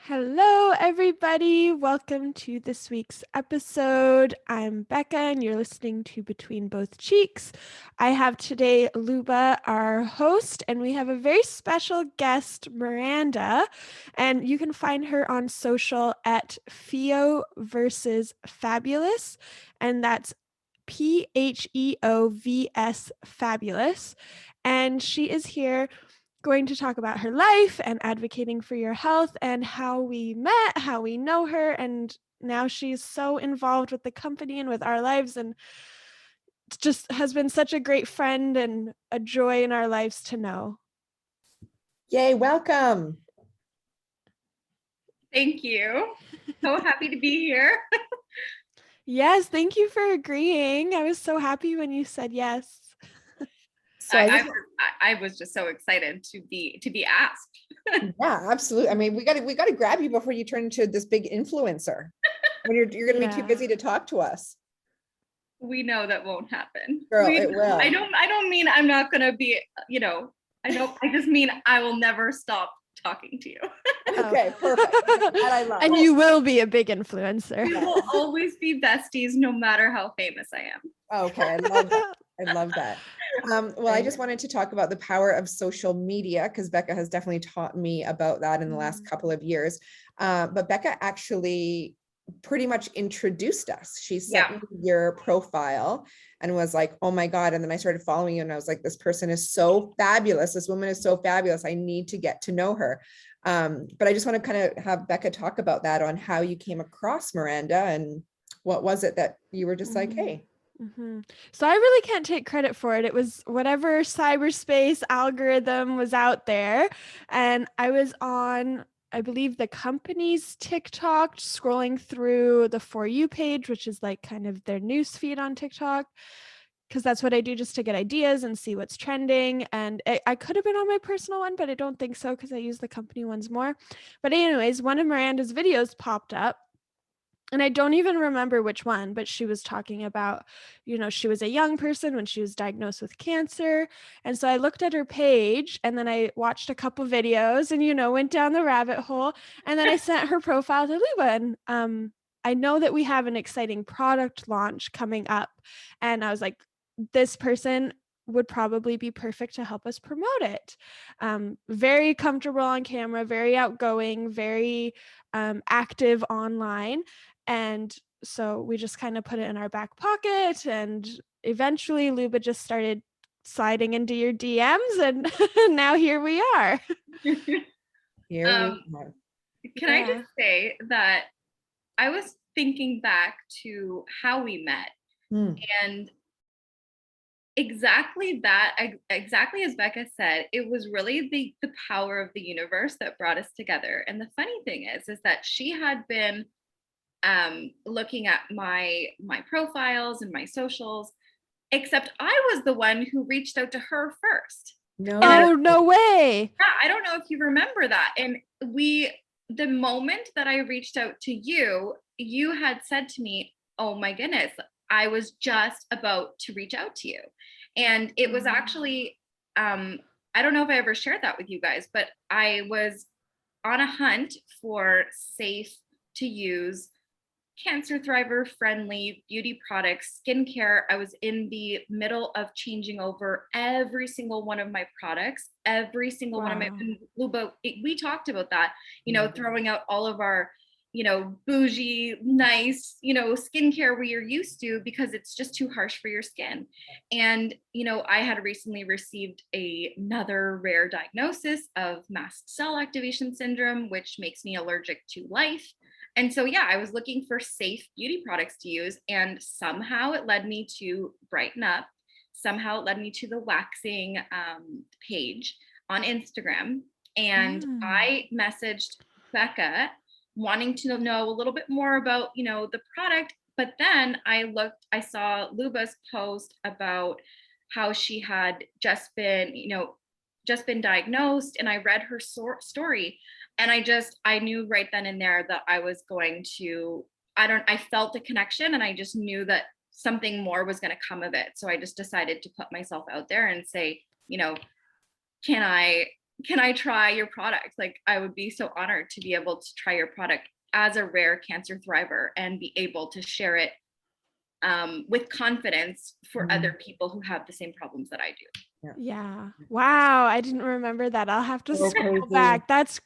Hello, everybody. Welcome to this week's episode. I'm Becca, and you're listening to Between Both Cheeks. I have today Luba, our host, and we have a very special guest, Miranda. And you can find her on social at Pheo versus Fabulous, and that's PHEOVS Fabulous. And she is here going to talk about her life and advocating for your health and how we met, how we know her, and now she's so involved with the company and with our lives and just has been such a great friend and a joy in our lives to know. Yay, welcome. Thank you. So happy to be here. Yes, thank you for agreeing. I was so happy when you said yes. So I was just so excited to be asked. yeah, absolutely. I mean, we got to grab you before you turn into this big influencer. When you're going to be too busy to talk to us. We know that won't happen. Girl, it will. I don't mean I'm not going to be, I just mean I will never stop talking to you. Okay, perfect. That I love. And you will be a big influencer. We will always be besties no matter how famous I am. Okay, I love that. I love that. Well, I just wanted to talk about the power of social media because Becca has definitely taught me about that in the last couple of years. But Becca actually pretty much introduced us. She sent me your profile and was like, oh my God. And then I started following you and I was like, this person is so fabulous. This woman is so fabulous. I need to get to know her. But I just want to kind of have Becca talk about that on how you came across Miranda and what was it that you were just like, hey. Mm-hmm. So I really can't take credit for it. It was whatever cyberspace algorithm was out there. And I was on, I believe, the company's TikTok, scrolling through the For You page, which is like kind of their news feed on TikTok, because that's what I do just to get ideas and see what's trending. And I could have been on my personal one, but I don't think so because I use the company ones more. But anyways, one of Miranda's videos popped up. And I don't even remember which one, but she was talking about, she was a young person when she was diagnosed with cancer. And so I looked at her page and then I watched a couple videos and, went down the rabbit hole. And then I sent her profile to Luba. And I know that we have an exciting product launch coming up. And I was like, this person would probably be perfect to help us promote it. Very comfortable on camera, very outgoing, very active online. And so we just kind of put it in our back pocket, and eventually Luba just started sliding into your DMs, and now here we are. Can I just say that I was thinking back to how we met and exactly as Becca said, it was really the power of the universe that brought us together. And the funny thing is that she had been looking at my profiles and my socials, except I was the one who reached out to her first. No way. Yeah, I don't know if you remember that. And the moment that I reached out to you, you had said to me, oh my goodness, I was just about to reach out to you. And it was actually, I don't know if I ever shared that with you guys, but I was on a hunt for safe to use cancer thriver friendly beauty products, skincare. I was in the middle of changing over every single one of my products, every single one of my, Luba, we talked about that, throwing out all of our, bougie, nice, skincare we are used to because it's just too harsh for your skin. And, I had recently received another rare diagnosis of mast cell activation syndrome, which makes me allergic to life. And so, I was looking for safe beauty products to use, and somehow it led me to Brighten Up. Somehow it led me to the waxing page on Instagram. And I messaged Becca wanting to know a little bit more about, the product. But then I saw Luba's post about how she had just been diagnosed, and I read her story. And I knew right then and there that I was going to, I felt the connection, and I just knew that something more was going to come of it. So I just decided to put myself out there and say, can I can I try your product? Like, I would be so honored to be able to try your product as a rare cancer thriver and be able to share it with confidence for other people who have the same problems that I do. Yeah. Wow. I didn't remember that. I'll have to So scroll crazy. back. That's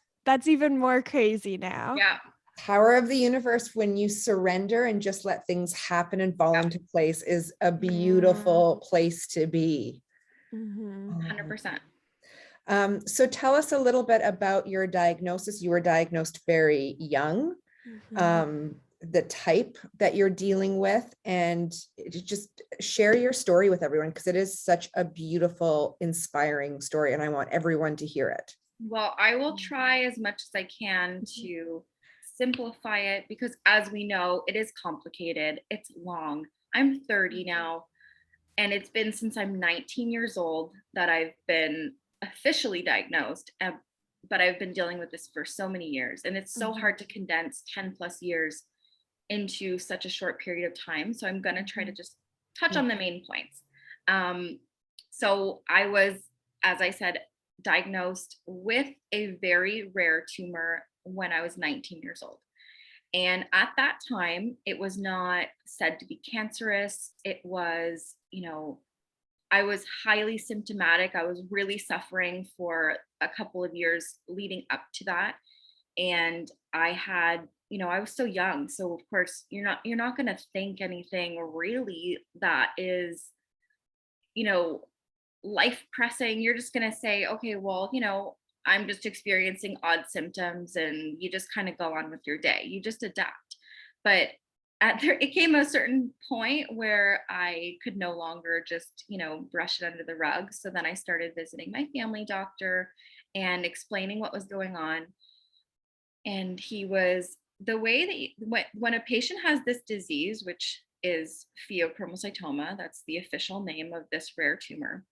even more crazy now. Yeah. Power of the universe, when you surrender and just let things happen and fall into place, is a beautiful place to be. 100%. So tell us a little bit about your diagnosis. You were diagnosed very young, the type that you're dealing with, and just share your story with everyone, because it is such a beautiful, inspiring story, and I want everyone to hear it. Well, I will try as much as I can to simplify it, because as we know, it is complicated. It's long. I'm 30 now, and it's been since I'm 19 years old that I've been officially diagnosed, but I've been dealing with this for so many years, and it's so hard to condense 10 plus years into such a short period of time. So I'm going to try to just touch on the main points. So I was, as I said, diagnosed with a very rare tumor when I was 19 years old. And at that time, it was not said to be cancerous. It was, I was highly symptomatic. I was really suffering for a couple of years leading up to that. And I had, I was so young. So of course you're not going to think anything really that is, life pressing. You're just going to say, okay, well, I'm just experiencing odd symptoms, and you just kind of go on with your day. You just adapt. But it came a certain point where I could no longer just, brush it under the rug. So then I started visiting my family doctor and explaining what was going on. And he was, the way that when a patient has this disease, which is Pheochromocytoma, that's the official name of this rare tumor.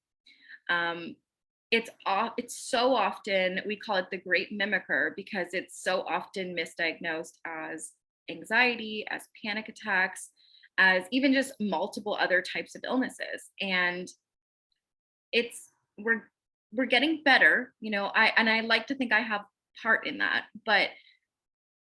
It's so often, we call it the great mimicker, because it's so often misdiagnosed as anxiety, as panic attacks, as even just multiple other types of illnesses. And we're getting better, I like to think I have part in that, but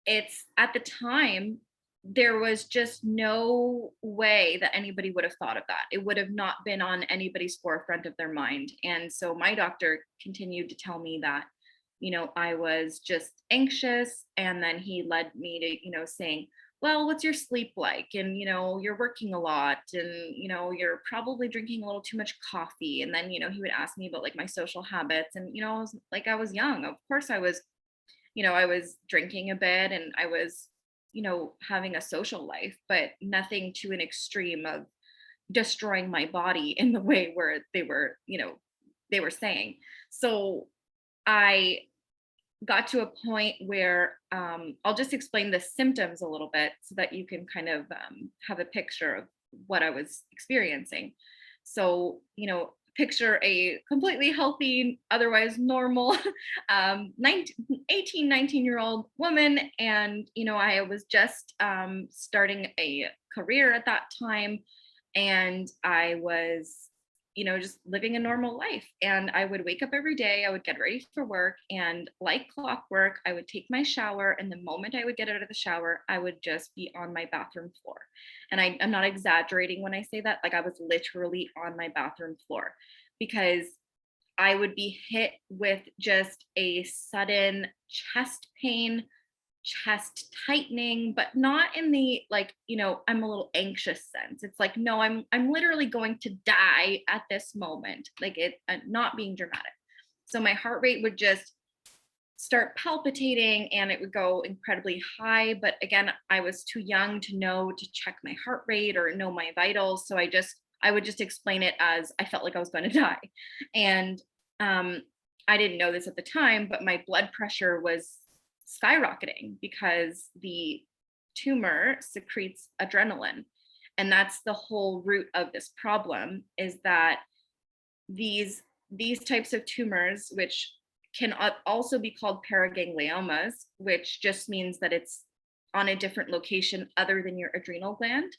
it's, at the time, there was just no way that anybody would have thought of that. It would have not been on anybody's forefront of their mind. And so my doctor continued to tell me that, I was just anxious. And then he led me to, saying, well, what's your sleep like? And, you're working a lot, and, you're probably drinking a little too much coffee. And then, he would ask me about like my social habits. And, I was young. Of course I was, I was drinking a bit, and I was, having a social life, but nothing to an extreme of destroying my body in the way where they were saying. So I got to a point where I'll just explain the symptoms a little bit so that you can kind of have a picture of what I was experiencing. So, picture a completely healthy, otherwise normal 19-year-old woman. And, I was just starting a career at that time. And I was, just living a normal life. And I would wake up every day, I would get ready for work, and like clockwork, I would take my shower. And the moment I would get out of the shower, I would just be on my bathroom floor. And I'm not exaggerating when I say that. Like, I was literally on my bathroom floor, because I would be hit with just a sudden chest pain, chest tightening, but not in the like, I'm a little anxious sense. It's like, no, I'm literally going to die at this moment. Like, it not being dramatic. So my heart rate would just start palpitating, and it would go incredibly high. But again, I was too young to know to check my heart rate or know my vitals. So I would just explain it as I felt like I was going to die. And I didn't know this at the time, but my blood pressure was skyrocketing because the tumor secretes adrenaline. And that's the whole root of this problem, is that these types of tumors, which can also be called paragangliomas, which just means that it's on a different location other than your adrenal gland.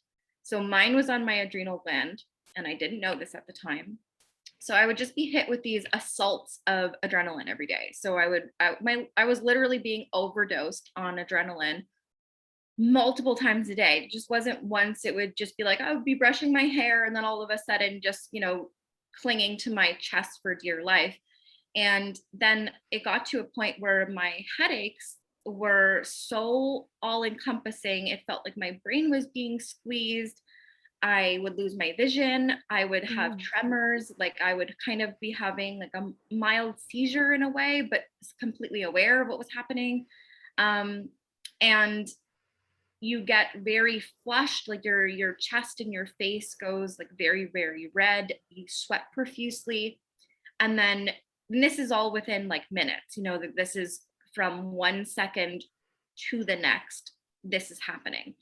So mine was on my adrenal gland, and I didn't know this at the time. So I would just be hit with these assaults of adrenaline every day. So I was literally being overdosed on adrenaline multiple times a day. It just wasn't once. It would just be like I would be brushing my hair and then all of a sudden just, clinging to my chest for dear life. And then it got to a point where my headaches were so all encompassing. It felt like my brain was being squeezed. I would lose my vision. I would have tremors. Like I would kind of be having like a mild seizure in a way, but completely aware of what was happening. And you get very flushed, like your chest and your face goes like very, very red. You sweat profusely. And then this is all within like minutes, that this is from 1 second to the next, this is happening.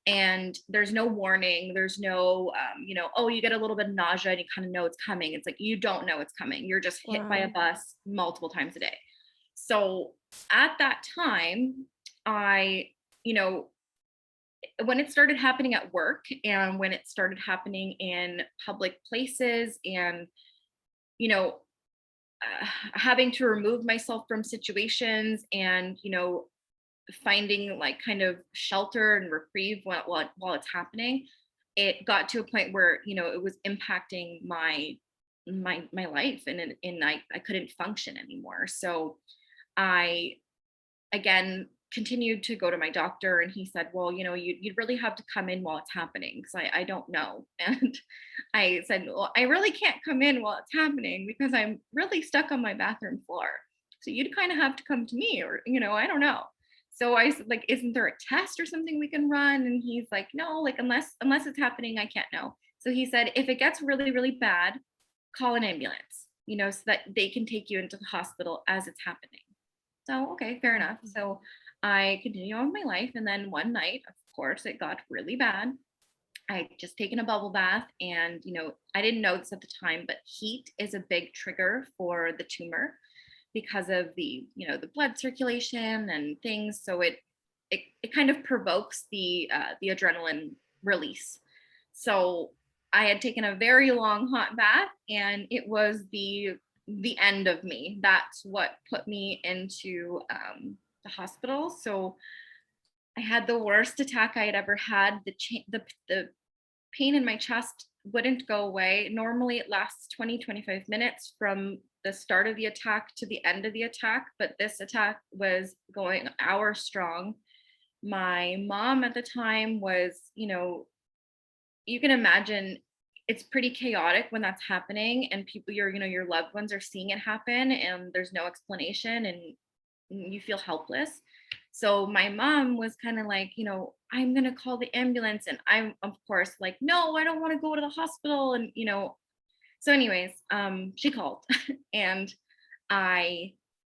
And there's no warning. There's no, oh, you get a little bit of nausea and you kind of know it's coming. It's like, you don't know it's coming. You're just hit by a bus multiple times a day. So at that time, I, when it started happening at work and when it started happening in public places and, having to remove myself from situations and, finding like kind of shelter and reprieve while it's happening, it got to a point where, it was impacting my life and I couldn't function anymore. So I, again, continued to go to my doctor and he said, well, you'd really have to come in while it's happening because I don't know. And I said, well, I really can't come in while it's happening because I'm really stuck on my bathroom floor. So you'd kind of have to come to me or, I don't know. So I said, like, isn't there a test or something we can run? And he's like, no, like unless it's happening, I can't know. So he said, if it gets really, really bad, call an ambulance, so that they can take you into the hospital as it's happening. So, okay, fair enough. So I continue on with my life. And then one night, of course, it got really bad. I just taken a bubble bath and, I didn't know this at the time, but heat is a big trigger for the tumor because of the, the blood circulation and things. So it kind of provokes the adrenaline release. So I had taken a very long hot bath and it was the end of me. That's what put me into the hospital. So I had the worst attack I had ever had. The pain in my chest wouldn't go away. Normally it lasts 20-25 minutes from the start of the attack to the end of the attack, but this attack was going hours strong. My mom at the time was, you can imagine it's pretty chaotic when that's happening and people, your loved ones are seeing it happen and there's no explanation and you feel helpless. So my mom was kind of like, I'm going to call the ambulance. And I'm, of course, like, no, I don't want to go to the hospital. And, so anyways, she called and I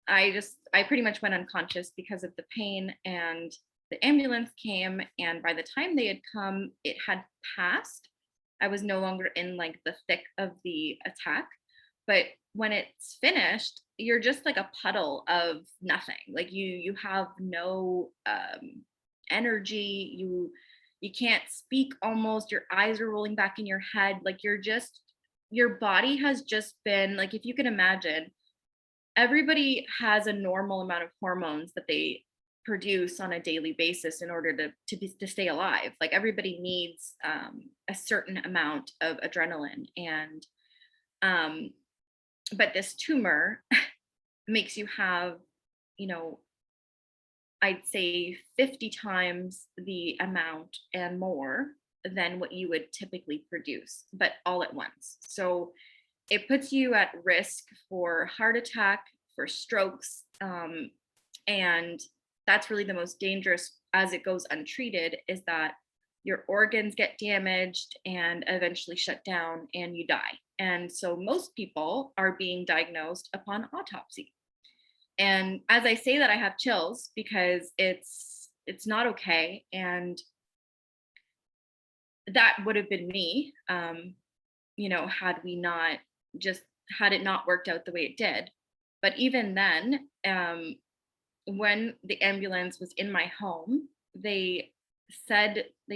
pretty much went unconscious because of the pain, and the ambulance came. And by the time they had come, it had passed. I was no longer in like the thick of the attack. But when it's finished, you're just like a puddle of nothing. Like you have no energy. You can't speak almost. Your eyes are rolling back in your head. Like your body has just been like, if you can imagine, everybody has a normal amount of hormones that they produce on a daily basis in order to stay alive. Like everybody needs a certain amount of adrenaline, and but this tumor makes you have, I'd say 50 times the amount and more than what you would typically produce, but all at once. So it puts you at risk for heart attack, for strokes, and that's really the most dangerous as it goes untreated, is that your organs get damaged and eventually shut down and you die. And so most people are being diagnosed upon autopsy. And as I say that, I have chills because it's not okay. And that would have been me, had it not worked out the way it did. But even then, when the ambulance was in my home, they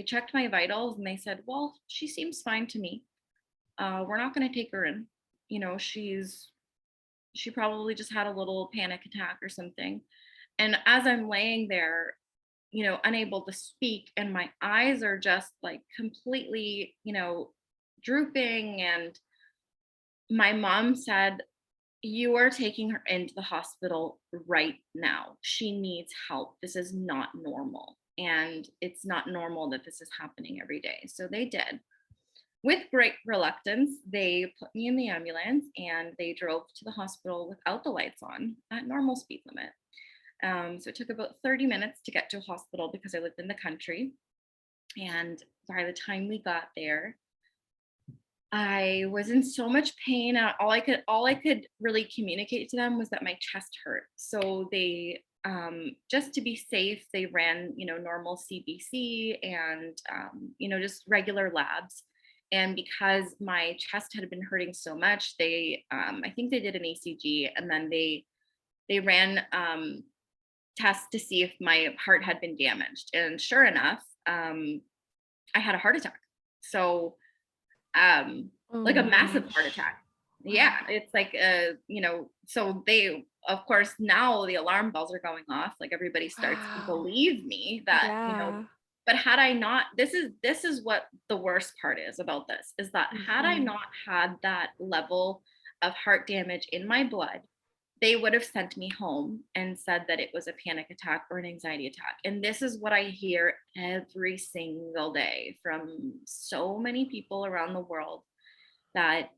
checked my vitals and they said, well, she seems fine to me. We're not going to take her in. she probably just had a little panic attack or something. And as I'm laying there, unable to speak, and my eyes are just like completely, drooping. And my mom said, "You are taking her into the hospital right now. She needs help. This is not normal. And it's not normal that this is happening every day." So they did. With great reluctance, they put me in the ambulance and they drove to the hospital without the lights on at normal speed limit. So it took about 30 minutes to get to a hospital because I lived in the country. And by the time we got there, I was in so much pain. All I could really communicate to them was that my chest hurt. So they, just to be safe, they ran, normal CBC and, just regular labs. And because my chest had been hurting so much, I think they did an ECG, and then they ran tests to see if my heart had been damaged. And sure enough, I had a heart attack. So, Oh like a my massive heart gosh. attack. Yeah, it's like, so they, of course, now the alarm bells are going off. Like everybody starts to Wow. believe me that, Yeah. but had I not, this is what the worst part is about this, is that had I Mhm. not had that level of heart damage in my blood, they would have sent me home and said that it was a panic attack or an anxiety attack. And this is what I hear every single day from so many people around the world, that,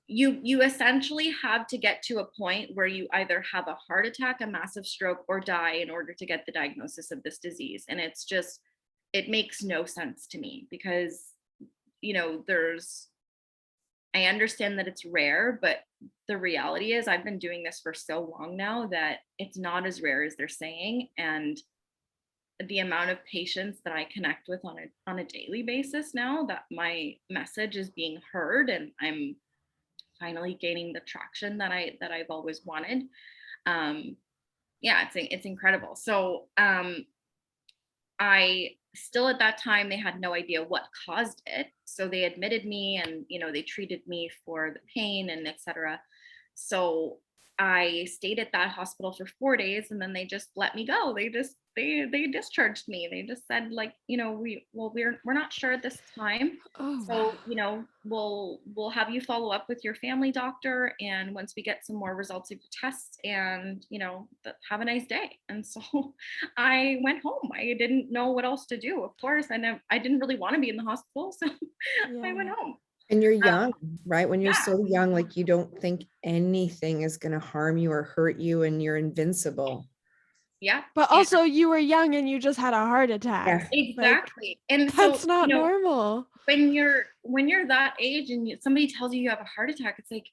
you essentially have to get to a point where you either have a heart attack, a massive stroke, or die in order to get the diagnosis of this disease. And it makes no sense to me, because, there's I understand that it's rare, but the reality is I've been doing this for so long now that it's not as rare as they're saying. And the amount of patients that I connect with on a daily basis now, that my message is being heard, and I'm finally gaining the traction that I've always wanted. Um, yeah, it's incredible. So I still, at that time, they had no idea what caused it. So they admitted me, and, they treated me for the pain and etc. So I stayed at that hospital for 4 days, and then they just let me go. They discharged me. They just said, like, we're not sure at this time. Oh So, wow. we'll have you follow up with your family doctor, and once we get some more results of your tests, and, have a nice day. And so I went home. I didn't know what else to do, of course. I didn't really want to be in the hospital, so I went Yeah. home. And you're Um, young, right? When you're yeah, so young, like you don't think anything is going to harm you or hurt you, and you're invincible. yeah. But And also you were young and you just had a heart Yeah. attack. Like exactly. And so, that's not normal. when you're that age and somebody tells you you have a heart attack, it's like,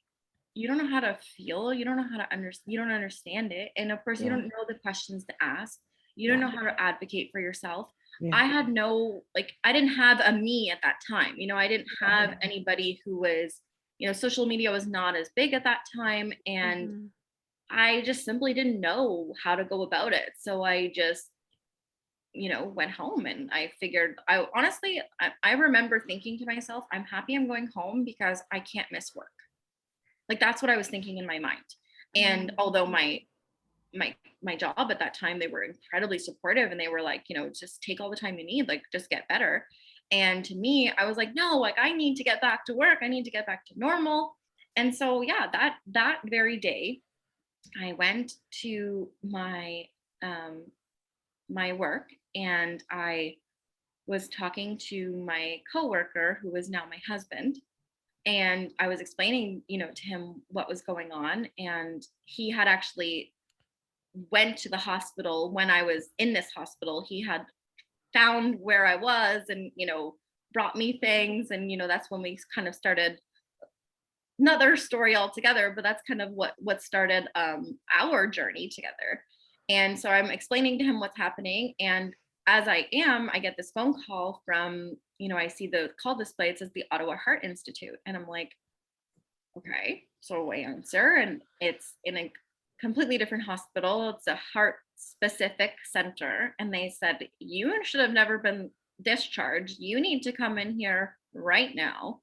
you don't know how to feel, you don't know how to understand, you don't understand it, and of course you Yeah. don't know the questions to ask, you don't Yeah. know how to advocate for yourself. Yeah. I had no, like, I didn't have a me at that time. I didn't have Yeah. anybody who was, social media was not as big at that time, and Mhm. I just simply didn't know how to go about it. So I just, went home, and I figured, I honestly, I remember thinking to myself, I'm happy I'm going home because I can't miss work. Like, that's what I was thinking in my mind. And Mhm. although my my job at that time, they were incredibly supportive, and they were like, just take all the time you need, like, just get better. And to me, I was like, no, like, I need to get back to work. I need to get back to normal. And so, yeah, that very day, I went to um my work, and I was talking to my coworker, who is now my husband, and I was explaining, to him what was going on. And he had actually went to the hospital when I was in this hospital. He had found where I was, and, brought me things. And, that's when we kind of started another story altogether, but that's kind of what started our journey together. And so I'm explaining to him what's happening, and as I get this phone call from, I see the call display, it says the Ottawa Heart Institute, and I'm like, okay. So I answer, and it's in a completely different hospital. It's a heart specific center. And they said, you should have never been discharged. You need to come in here right now.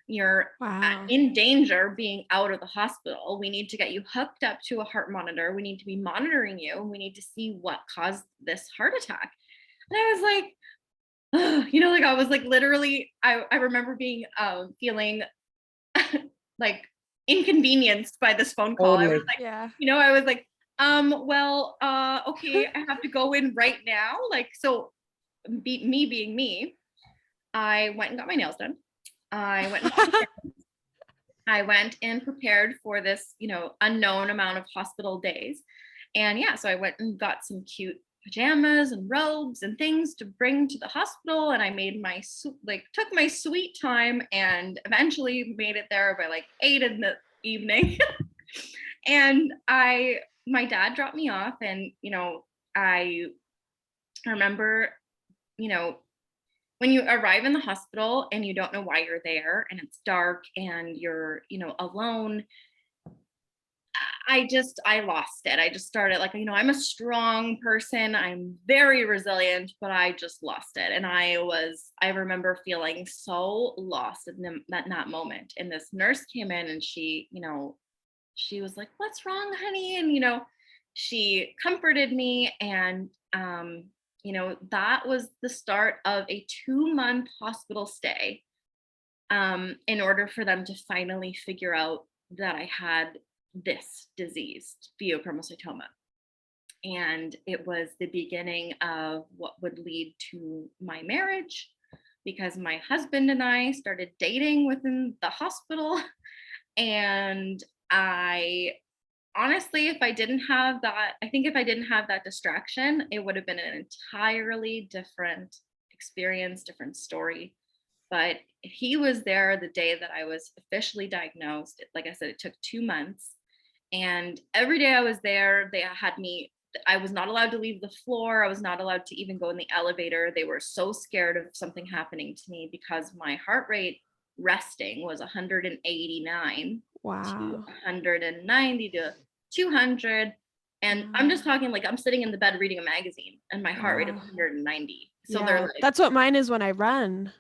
You're Wow. in danger being out of the hospital. We need to get you hooked up to a heart monitor. We need to be monitoring you. We need to see what caused this heart attack. And I was like, like I was like literally, I remember being feeling like inconvenienced by this phone call. I was Totally. like, Yeah. I was like, okay, I have to go in right now. Like, so me being me, I went and got my nails done. I went and got my I went and prepared for this, unknown amount of hospital days. And yeah, so I went and got some cute pajamas and robes and things to bring to the hospital. And I made took my sweet time and eventually made it there by like 8 in the evening. And my dad dropped me off, and, I remember, when you arrive in the hospital and you don't know why you're there and it's dark and you're, alone, I lost it. I just started like, I'm a strong person. I'm very resilient, but I just lost it. And I remember feeling so lost in that moment. And this nurse came in and she was like, "What's wrong, honey?" And, she comforted me. And, that was the start of a 2-month hospital stay, in order for them to finally figure out that I had this disease, pheochromocytoma. And it was the beginning of what would lead to my marriage, because my husband and I started dating within the hospital. And I honestly, if I didn't have that distraction, it would have been an entirely different experience, different story. But he was there the day that I was officially diagnosed. Like I said, it took 2 months. And every day I was there, I was not allowed to leave the floor. I was not allowed to even go in the elevator. They were so scared of something happening to me because my heart rate resting was 189 Wow. to 190 to 200. And I'm just talking like I'm sitting in the bed reading a magazine and my heart rate is 190. So Yeah, they're like, that's what mine is when I run.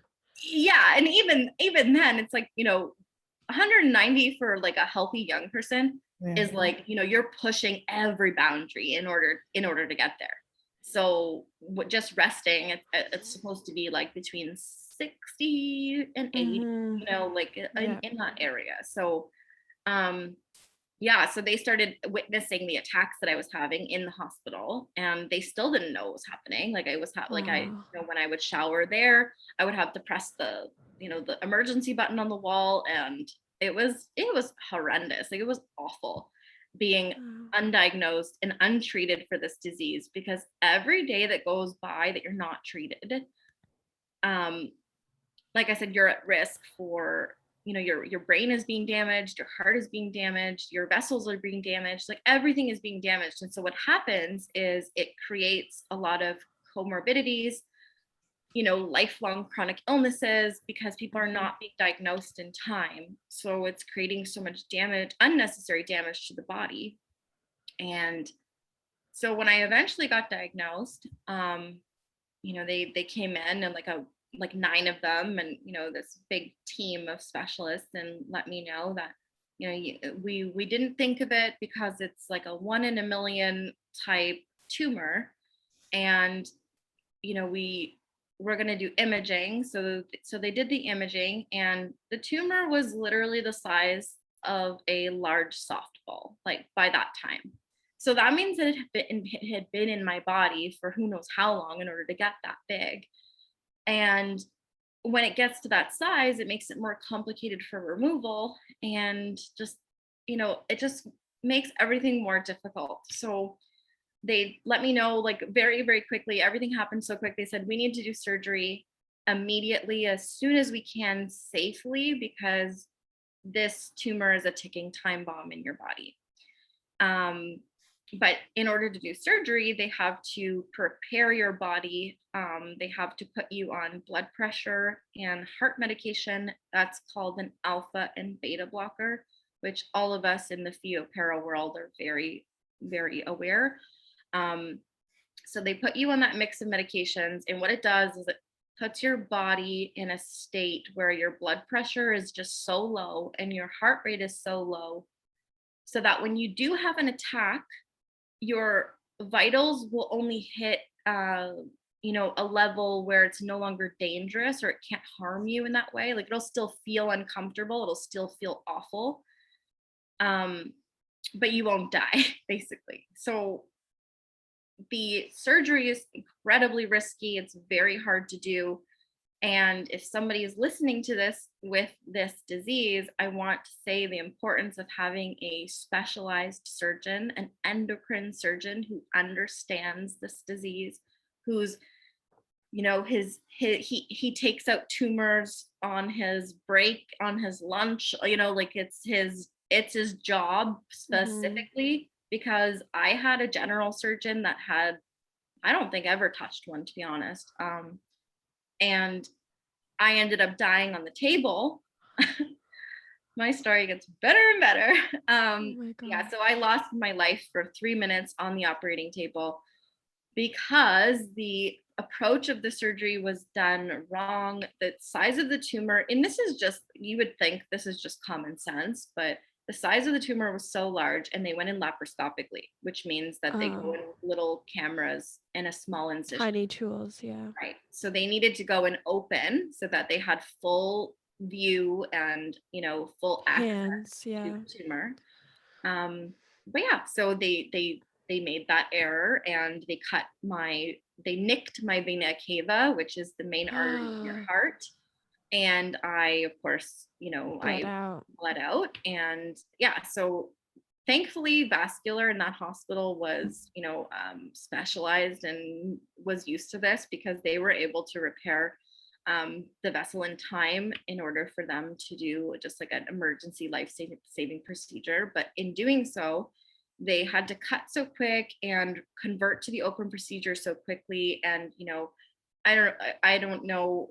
yeah. And even then it's like, 190 for like a healthy young person is like, you're pushing every boundary in order to get there. So just resting, it's supposed to be like between 60 and 80, like in that area. So so they started witnessing the attacks that I was having in the hospital, and they still didn't know what was happening. Like I was like when I would shower there, I would have to press the the emergency button on the wall, and it was horrendous. Like it was awful being undiagnosed and untreated for this disease, because every day that goes by that you're not treated, like I said, you're at risk for, your brain is being damaged, your heart is being damaged, your vessels are being damaged, like everything is being damaged. And so what happens is it creates a lot of comorbidities, lifelong chronic illnesses, because people are not being diagnosed in time. So it's creating so much damage, unnecessary damage to the body. And so when I eventually got diagnosed, they came in and like 9 of them, and this big team of specialists, and let me know that we didn't think of it because it's like a 1 in a million type tumor, and we're going to do imaging. So they did the imaging, and the tumor was literally the size of a large softball, like by that time. So that means that it had been in my body for who knows how long in order to get that big. And when it gets to that size, it makes it more complicated for removal, and just, it just makes everything more difficult. So they let me know like very, very quickly. Everything happened so quick. They said, we need to do surgery immediately, as soon as we can, safely, because this tumor is a ticking time bomb in your body. But in order to do surgery, they have to prepare your body. They have to put you on blood pressure and heart medication. That's called an alpha and beta blocker, which all of us in the Pheopara world are very, very aware. So they put you on that mix of medications, and what it does is it puts your body in a state where your blood pressure is just so low and your heart rate is so low, so that when you do have an attack, your vitals will only hit a level where it's no longer dangerous, or it can't harm you in that way. Like, it'll still feel uncomfortable, it'll still feel awful, but you won't die, basically. So the surgery is incredibly risky, it's very hard to do. And if somebody is listening to this with this disease, I want to say the importance of having a specialized surgeon, an endocrine surgeon who understands this disease, who's, he takes out tumors on his break, on his lunch, like it's his job specifically. Because I had a general surgeon that had, I don't think ever touched one, to be honest. And I ended up dying on the table. My story gets better and better. Oh my God. Yeah, so I lost my life for 3 minutes on the operating table because the approach of the surgery was done wrong. The size of the tumor, and this is just, you would think this is just common sense, but the size of the tumor was so large, and they went in laparoscopically, which means that they go in with little cameras and a small incision. Tiny tools, yeah. Right. So they needed to go and open so that they had full view and, full access to the tumor. But yeah, so they made that error, and they nicked my vena cava, which is the main artery in your heart. And I, of course, bled out. And yeah, so thankfully vascular in that hospital was, specialized and was used to this, because they were able to repair the vessel in time in order for them to do just like an emergency life-saving procedure. But in doing so, they had to cut so quick and convert to the open procedure so quickly. And, I don't know,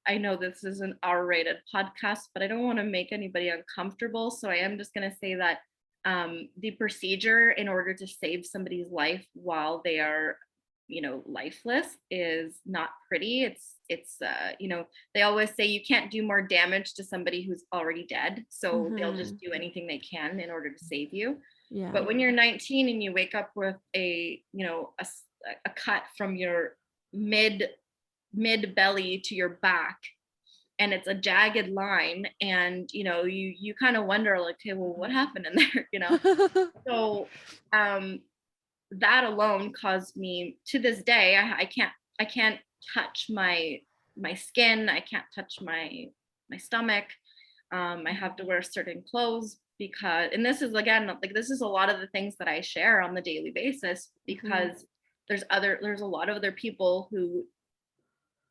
I know this is an R-rated podcast, but I don't want to make anybody uncomfortable. So I am just going to say that the procedure in order to save somebody's life while they are, lifeless is not pretty. It's they always say you can't do more damage to somebody who's already dead. So they'll just do anything they can in order to save you. Yeah. But when you're 19 and you wake up with a cut from your mid belly to your back, and it's a jagged line, and you kind of wonder, like, okay, well, what happened in there? So that alone caused me, to this day, I can't touch my skin, I can't touch my stomach. I have to wear certain clothes, because, and this is, again, like, this is a lot of the things that I share on the daily basis, because there's a lot of other people who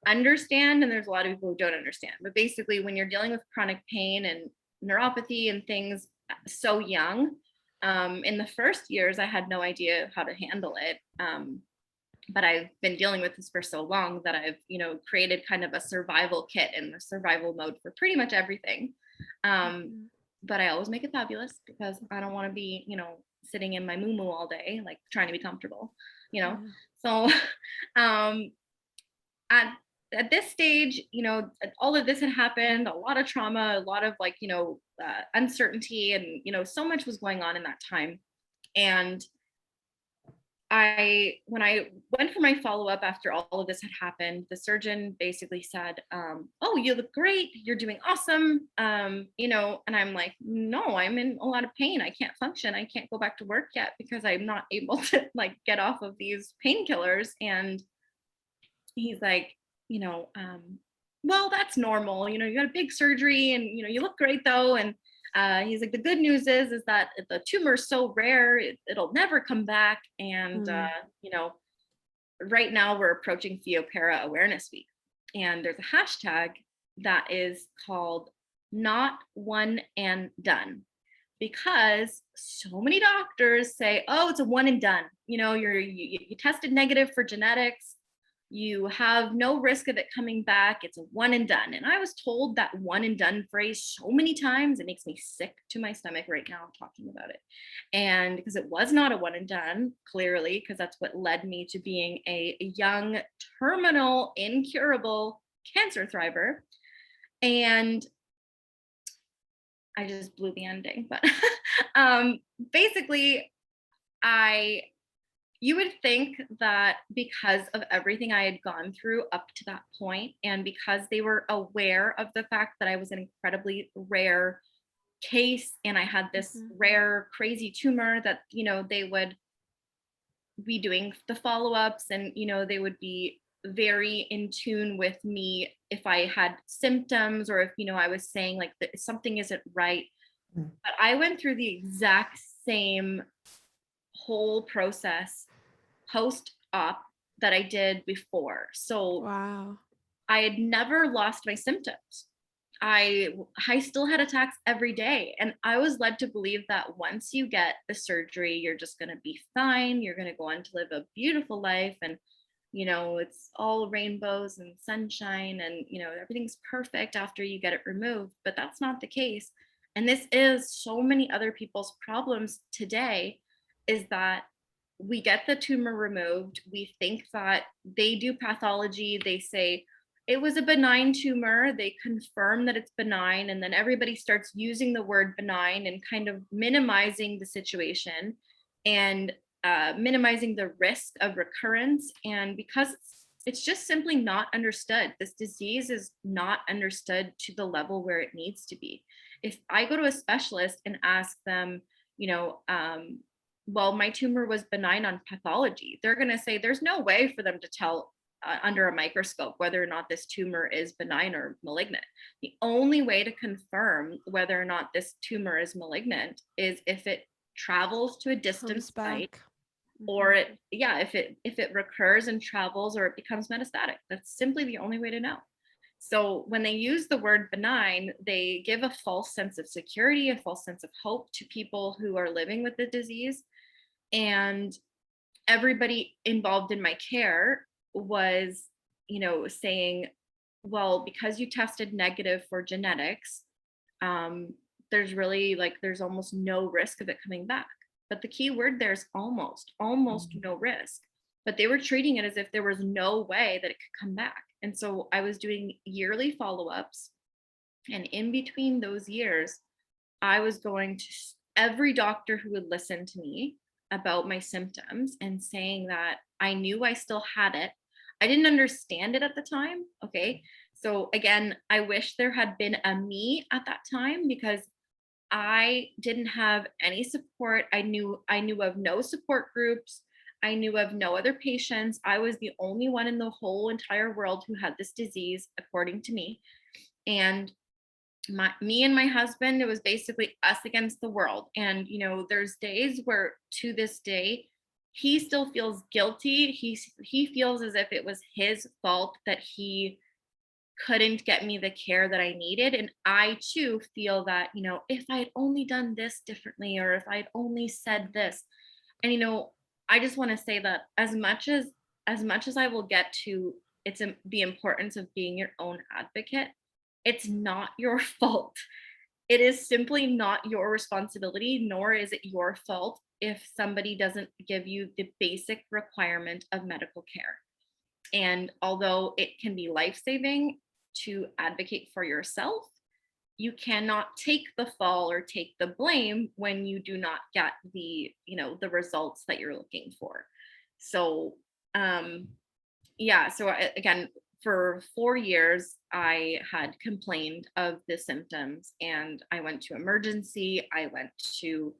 understand, and there's a lot of people who don't understand. But basically, when you're dealing with chronic pain and neuropathy and things so young, in the first years, I had no idea how to handle it. But I've been dealing with this for so long that I've, created kind of a survival kit and a survival mode for pretty much everything. But I always make it fabulous, because I don't want to be, sitting in my moo-moo all day, like trying to be comfortable, So at this stage, all of this had happened, a lot of trauma, a lot of uncertainty, and, so much was going on in that time. And when I went for my follow-up after all of this had happened, the surgeon basically said, oh, you look great, you're doing awesome. And I'm like, no, I'm in a lot of pain. I can't function. I can't go back to work yet, because I'm not able to get off of these painkillers. And he's like, well, that's normal. You got a big surgery, and, you look great though. And he's like, the good news is that the tumor is so rare, it'll never come back. And, right now we're approaching Pheochromocytoma Awareness Week. And there's a hashtag that is called "not one and done," because so many doctors say, oh, it's a one and done. You tested negative for genetics. You have no risk of it coming back. It's a one and done. And I was told that one and done phrase so many times, it makes me sick to my stomach right now talking about it. And because it was not a one and done, clearly, because that's what led me to being a young, terminal, incurable cancer thriver. And I just blew the ending, but basically, you would think that because of everything I had gone through up to that point, and because they were aware of the fact that I was an incredibly rare case and I had this rare, crazy tumor, that, they would be doing the follow-ups, and, they would be very in tune with me if I had symptoms, or if, I was saying like that something isn't right. Mm. But I went through the exact same whole process post-op that I did before. So Wow. I had never lost my symptoms. I still had attacks every day, and I was led to believe that once you get the surgery, you're just going to be fine. You're going to go on to live a beautiful life, and it's all rainbows and sunshine, and everything's perfect after you get it removed. But that's not the case. And this is so many other people's problems today, is that we get the tumor removed. We think that they do pathology. They say it was a benign tumor. They confirm that it's benign. And then everybody starts using the word benign and kind of minimizing the situation, and minimizing the risk of recurrence. And because it's just simply not understood, this disease is not understood to the level where it needs to be. If I go to a specialist and ask them, well, my tumor was benign on pathology, they're going to say there's no way for them to tell under a microscope whether or not this tumor is benign or malignant. The only way to confirm whether or not this tumor is malignant is if it travels to a distant site, or if it recurs and travels, or it becomes metastatic. That's simply the only way to know. So when they use the word benign, they give a false sense of security, a false sense of hope to people who are living with the disease. And everybody involved in my care was, saying, well, because you tested negative for genetics, there's almost no risk of it coming back. But the key word there is almost no risk. But they were treating it as if there was no way that it could come back. And so I was doing yearly follow-ups. And in between those years, I was going to every doctor who would listen to me about my symptoms and saying that I knew I still had it. I didn't understand it at the time. Okay. So again, I wish there had been a me at that time, because I didn't have any support. I knew of no support groups. I knew of no other patients. I was the only one in the whole entire world who had this disease, according to me. And me and my husband, it was basically us against the world. And there's days where, to this day, he still feels guilty. He feels as if it was his fault that he couldn't get me the care that I needed. And I too feel that, if I had only done this differently, or if I'd only said this. And I just want to say that as much as I will get to the importance of being your own advocate, it's not your fault. It is simply not your responsibility, nor is it your fault if somebody doesn't give you the basic requirement of medical care. And although it can be life-saving to advocate for yourself, you cannot take the fall or take the blame when you do not get the results that you're looking for. So again, for 4 years, I had complained of the symptoms, and I went to emergency. I went to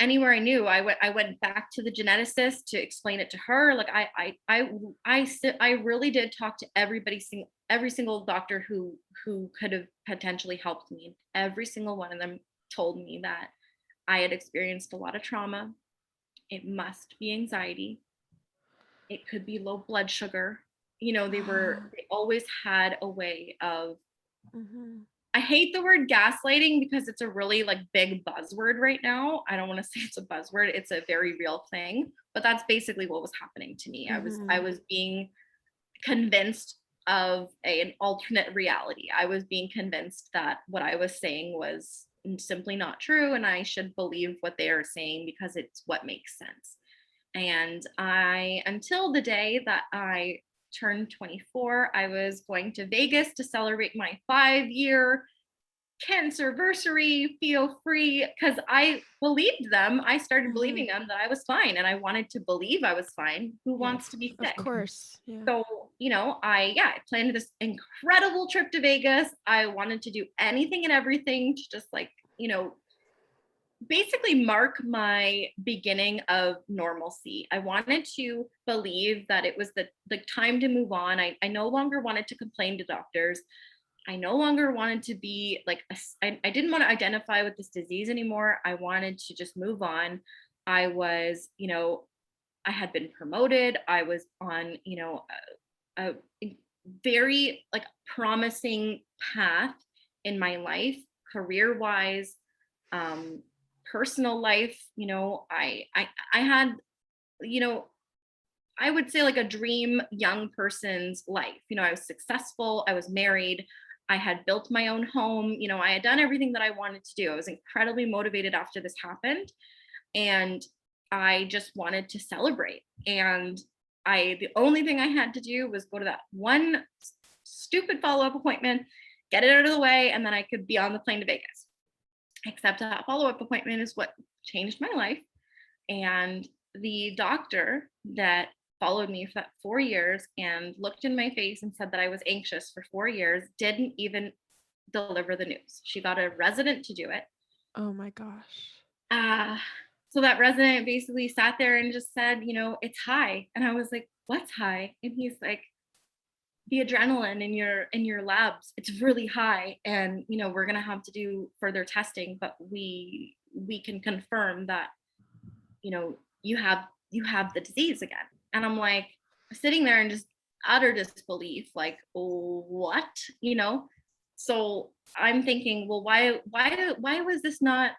anywhere I knew. I went back to the geneticist to explain it to her. Like I really did talk to every single doctor who could have potentially helped me. Every single one of them told me that I had experienced a lot of trauma. It must be anxiety. It could be low blood sugar. They always had a way of, I hate the word gaslighting because it's a really big buzzword right now. I don't want to say it's a buzzword. It's a very real thing, but that's basically what was happening to me. I was being convinced of an alternate reality. I was being convinced that what I was saying was simply not true, and I should believe what they are saying because it's what makes sense. And until the day that I turned 24, I was going to Vegas to celebrate my 5-year cancerversary, feel free, because I believed them. I started believing them that I was fine, and I wanted to believe I was fine. Who wants to be sick? Of course. Yeah. So, I planned this incredible trip to Vegas. I wanted to do anything and everything to just basically mark my beginning of normalcy. I wanted to believe that it was the time to move on. I no longer wanted to complain to doctors. I no longer wanted to be I didn't want to identify with this disease anymore. I wanted to just move on. I was, I had been promoted. I was on, a very promising path in my life, career wise, personal life. I had, I would say a dream young person's life. I was successful. I was married. I had built my own home. I had done everything that I wanted to do. I was incredibly motivated after this happened. And I just wanted to celebrate. And the only thing I had to do was go to that one stupid follow-up appointment, get it out of the way, and then I could be on the plane to Vegas. Except that follow-up appointment is what changed my life. And the doctor that followed me for 4 years and looked in my face and said that I was anxious for 4 years didn't even deliver the news. She got a resident to do it. Oh my gosh. So that resident basically sat there and just said, it's high. And I was like, what's high? And he's like, the adrenaline in your labs, it's really high. And, we're going to have to do further testing, but we can confirm that, you have the disease again. And I'm like sitting there in just utter disbelief, like, oh, what, So I'm thinking, well, why was this not,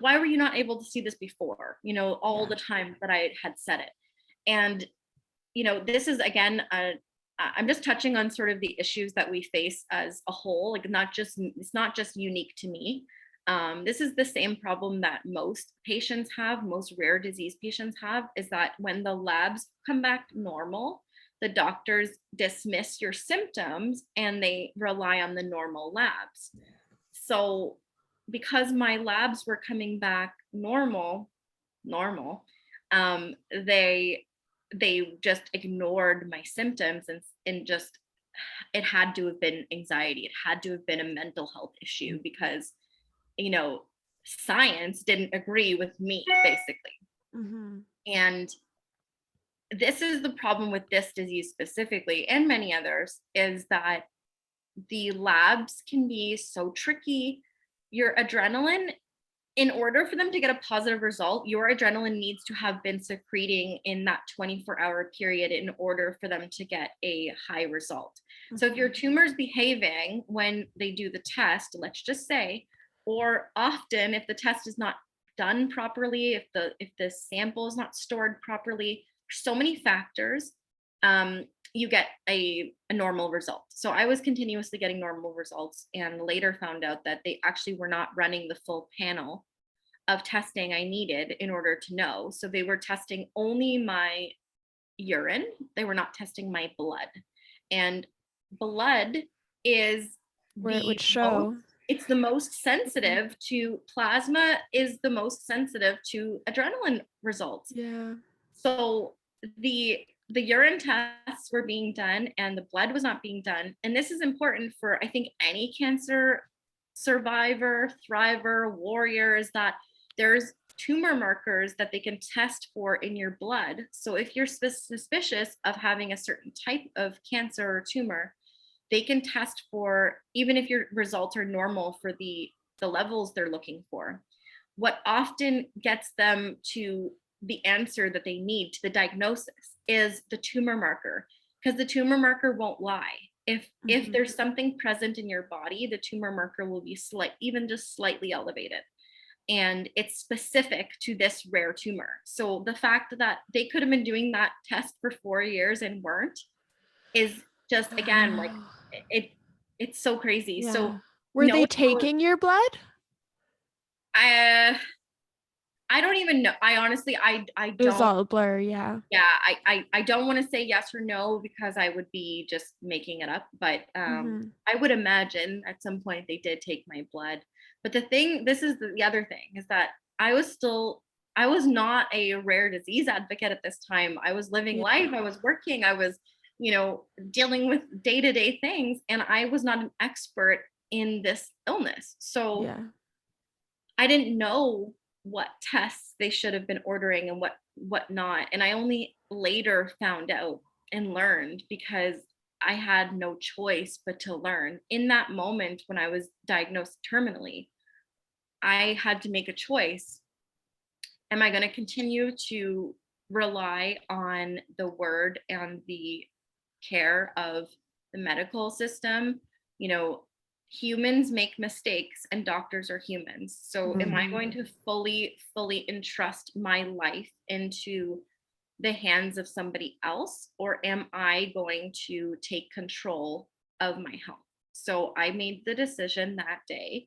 why were you not able to see this before, all the time that I had said it? And, this is, again, I'm just touching on sort of the issues that we face as a whole, it's not just unique to me. This is the same problem that most patients have, most rare disease patients have, is that when the labs come back normal, the doctors dismiss your symptoms and they rely on the normal labs. So because my labs were coming back normal, they just ignored my symptoms and just, it had to have been anxiety. It had to have been a mental health issue because science didn't agree with me, basically. Mm-hmm. And this is the problem with this disease specifically, and many others, is that the labs can be so tricky. Your adrenaline, in order for them to get a positive result, your adrenaline needs to have been secreting in that 24-hour period in order for them to get a high result. Mm-hmm. So if your tumor is behaving when they do the test, let's just say, or often if the test is not done properly, if the sample is not stored properly, so many factors, you get a normal result. So I was continuously getting normal results, and later found out that they actually were not running the full panel of testing I needed in order to know. So they were testing only my urine. They were not testing my blood. And blood is where it would show. It's the most sensitive to plasma, is the most sensitive to adrenaline results. Yeah. So the urine tests were being done and the blood was not being done. And this is important for, I think, any cancer survivor, thriver, warrior, is that there's tumor markers that they can test for in your blood. So if you're suspicious of having a certain type of cancer or tumor, they can test for, even if your results are normal for the levels they're looking for. What often gets them to the answer that they need, to the diagnosis, is the tumor marker, because the tumor marker won't lie. If there's something present in your body, the tumor marker will be even just slightly elevated. And it's specific to this rare tumor. So the fact that they could have been doing that test for 4 years and weren't is just, again, like it's so crazy. Yeah. So were they taking your blood? I don't even know. I honestly, I It was don't. all a blur. Yeah. Yeah, I don't want to say yes or no because I would be just making it up. But Mm-hmm. I would imagine at some point they did take my blood. But this is the other thing is that I was not a rare disease advocate at this time. I was living Yeah. life. I was working. I was, dealing with day-to-day things, and I was not an expert in this illness. So Yeah. I didn't know what tests they should have been ordering and what not. And I only later found out and learned because I had no choice but to learn. In that moment when I was diagnosed terminally, I had to make a choice. Am I going to continue to rely on the word and the care of the medical system? You know, humans make mistakes and doctors are humans. So am I going to fully entrust my life into the hands of somebody else, or am I going to take control of my health? So I made the decision that day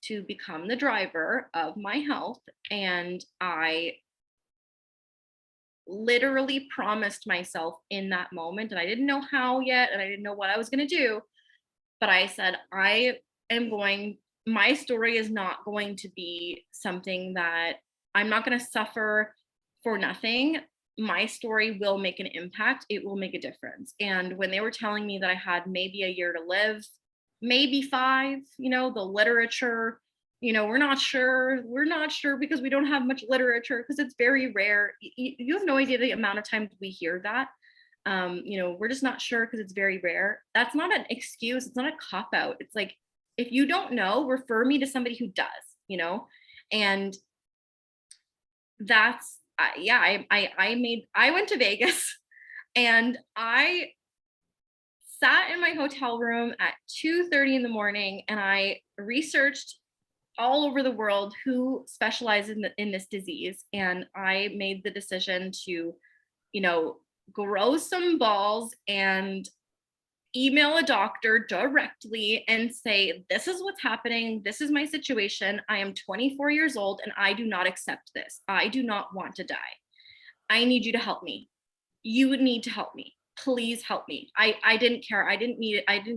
to become the driver of my health, and I literally promised myself in that moment, and I didn't know how yet, and I didn't know what I was going to do, but I said, my story is not going to be something that I'm not going to suffer for nothing. My story will make an impact. It will make a difference. And when they were telling me that I had maybe a year to live, maybe 5, the literature, we're not sure because we don't have much literature because it's very rare. You have no idea the amount of times we hear that. We're just not sure because it's very rare. That's not an excuse. It's not a cop out. It's like, if you don't know, refer me to somebody who does, and that's, I went to Vegas and I sat in my hotel room at 2:30 in the morning and I researched all over the world who specializes in this disease. And I made the decision to, grow some balls and email a doctor directly and say, this is what's happening. This is my situation. I am 24 years old and I do not accept this. I do not want to die. I need you to help me. You need to help me. Please help me. I didn't care. I didn't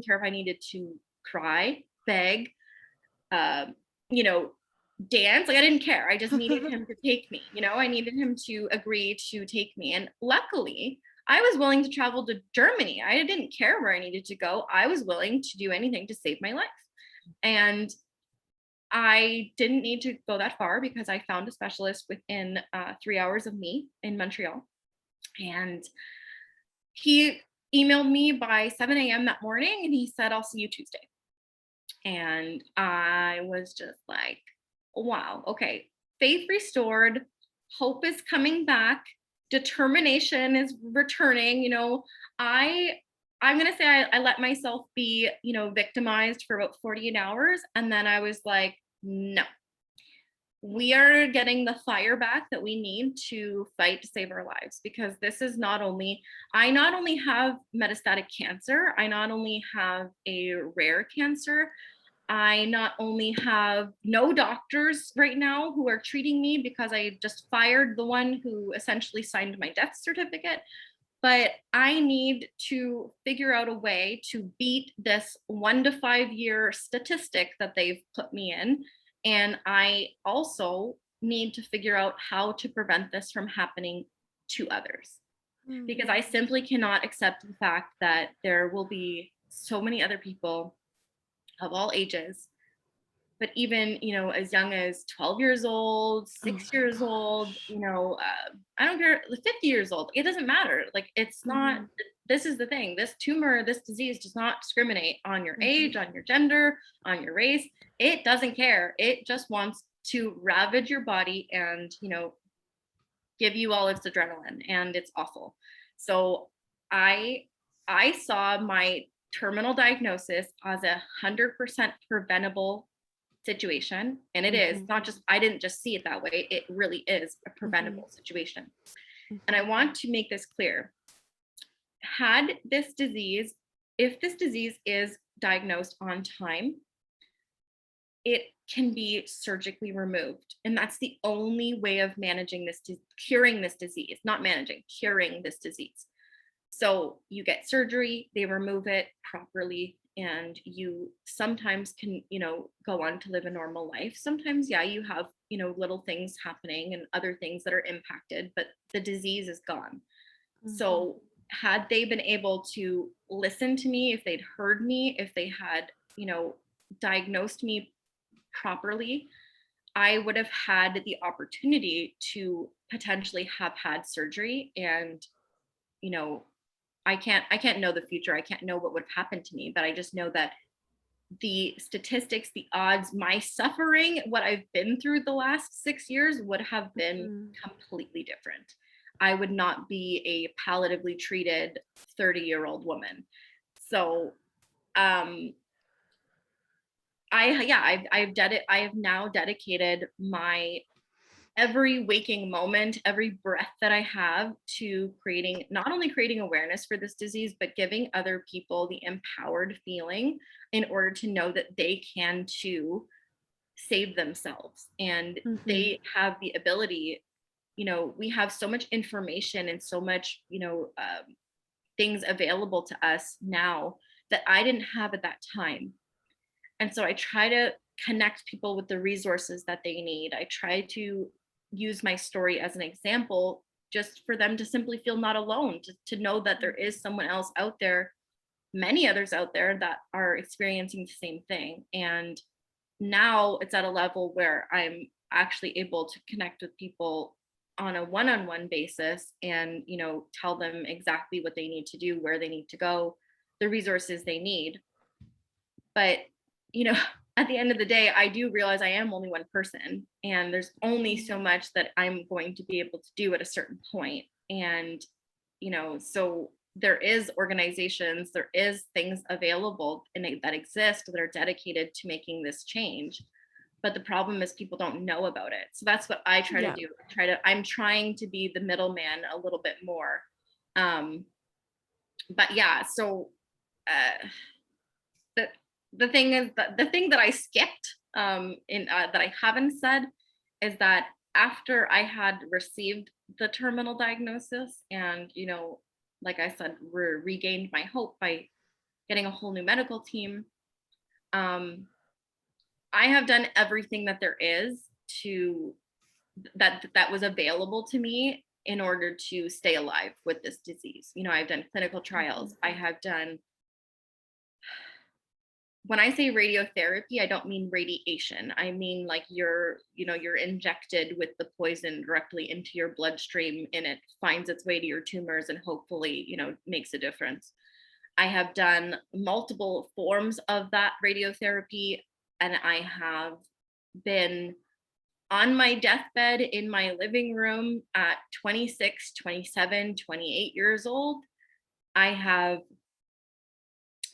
care if I needed to cry, beg, uh, you know, dance. Like, I didn't care. I just needed him to take me. I needed him to agree to take me. And luckily, I was willing to travel to Germany. I didn't care where I needed to go. I was willing to do anything to save my life. And I didn't need to go that far because I found a specialist within 3 hours of me in Montreal. And he emailed me by 7 a.m. that morning and he said, I'll see you Tuesday. And I was just like, wow, okay. Faith restored, hope is coming back, determination is returning. I'm going to say I let myself be, victimized for about 48 hours. And then I was like, no, we are getting the fire back that we need to fight to save our lives, because this is I not only have metastatic cancer, I not only have a rare cancer, I not only have no doctors right now who are treating me because I just fired the one who essentially signed my death certificate, but I need to figure out a way to beat this 1 to 5 year statistic that they've put me in. And I also need to figure out how to prevent this from happening to others, because I simply cannot accept the fact that there will be so many other people of all ages, but even, as young as 12 years old, 6 years old, I don't care, 50 years old, it doesn't matter. Like, it's not, this is the thing, this tumor, this disease does not discriminate on your age, on your gender, on your race. It doesn't care. It just wants to ravage your body and, give you all its adrenaline, and it's awful. So I saw my terminal diagnosis as 100% preventable situation. And it is not just, I didn't just see it that way. It really is a preventable situation. And I want to make this clear. If this disease is diagnosed on time, it can be surgically removed. And that's the only way of managing this, curing this disease, not managing, curing this disease. So you get surgery, they remove it properly, and you sometimes can, go on to live a normal life. Sometimes, yeah, you have, little things happening and other things that are impacted, but the disease is gone. So had they been able to listen to me, if they'd heard me, if they had, diagnosed me properly, I would have had the opportunity to potentially have had surgery. And, I can't know the future. I can't know what would have happened to me, but I just know that the statistics, the odds, my suffering, what I've been through the last 6 years would have been completely different. I would not be a palliatively treated 30-year-old woman. So, I've now dedicated my every waking moment, every breath that I have to not only creating awareness for this disease, but giving other people the empowered feeling in order to know that they can too save themselves. And they have the ability, we have so much information and so much, things available to us now that I didn't have at that time. And so I try to connect people with the resources that they need. I try to use my story as an example just for them to simply feel not alone, to know that there is someone else out there, many others out there that are experiencing the same thing. And now it's at a level where I'm actually able to connect with people on a one-on-one basis and, tell them exactly what they need to do, where they need to go, the resources they need. But, at the end of the day, I do realize I am only one person, and there's only so much that I'm going to be able to do at a certain point. And, so there is organizations, there is things available that exist that are dedicated to making this change. But the problem is people don't know about it. So that's what I try to do. I'm trying to be the middleman a little bit more. But yeah, so the thing is that the thing that I skipped that I haven't said is that after I had received the terminal diagnosis and, like I said, regained my hope by getting a whole new medical team, I have done everything that there is that was available to me in order to stay alive with this disease. I've done clinical trials. I have done, when I say radiotherapy, I don't mean radiation. I mean like you're injected with the poison directly into your bloodstream and it finds its way to your tumors and hopefully, makes a difference. I have done multiple forms of that radiotherapy, and I have been on my deathbed in my living room at 26, 27, 28 years old. I have